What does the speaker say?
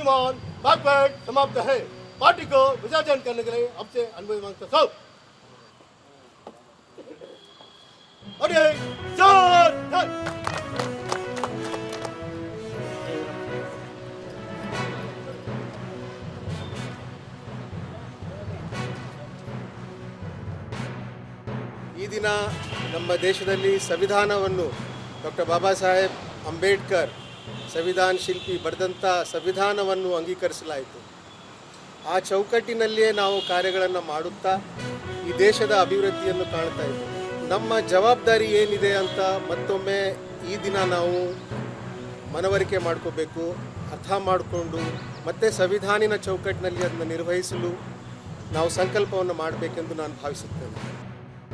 वर्तमान बैकवर्ड समाप्त है। पार्टी को विसर्जन करने के लिए आपसे अनुमति मांगता हूं। ಈ ದಿನ ನಮ್ಮ ದೇಶದಲ್ಲಿ ಸಂವಿಧಾನವನ್ನು ಡಾಕ್ಟರ್ ಬಾಬಾ ಸಾಹೇಬ್ ಅಂಬೇಡ್ಕರ್ ಸಂವಿಧಾನ ಶಿಲ್ಪಿ ಬರೆದಂಥ ಸಂವಿಧಾನವನ್ನು ಅಂಗೀಕರಿಸಲಾಯಿತು. ಆ ಚೌಕಟ್ಟಿನಲ್ಲಿಯೇ ನಾವು ಕಾರ್ಯಗಳನ್ನು ಮಾಡುತ್ತಾ ಈ ದೇಶದ ಅಭಿವೃದ್ಧಿಯನ್ನು ಕಾಣ್ತಾ ಇದ್ದೇವೆ. ನಮ್ಮ ಜವಾಬ್ದಾರಿ ಏನಿದೆ ಅಂತ ಮತ್ತೊಮ್ಮೆ ಈ ದಿನ ನಾವು ಮನವರಿಕೆ ಮಾಡ್ಕೋಬೇಕು, ಅರ್ಥ ಮಾಡಿಕೊಂಡು ಮತ್ತೆ ಸಂವಿಧಾನಿನ ಚೌಕಟ್ಟಿನಲ್ಲಿ ಅದನ್ನು ನಿರ್ವಹಿಸಲು ನಾವು ಸಂಕಲ್ಪವನ್ನು ಮಾಡಬೇಕೆಂದು ನಾನು ಭಾವಿಸುತ್ತೇನೆ.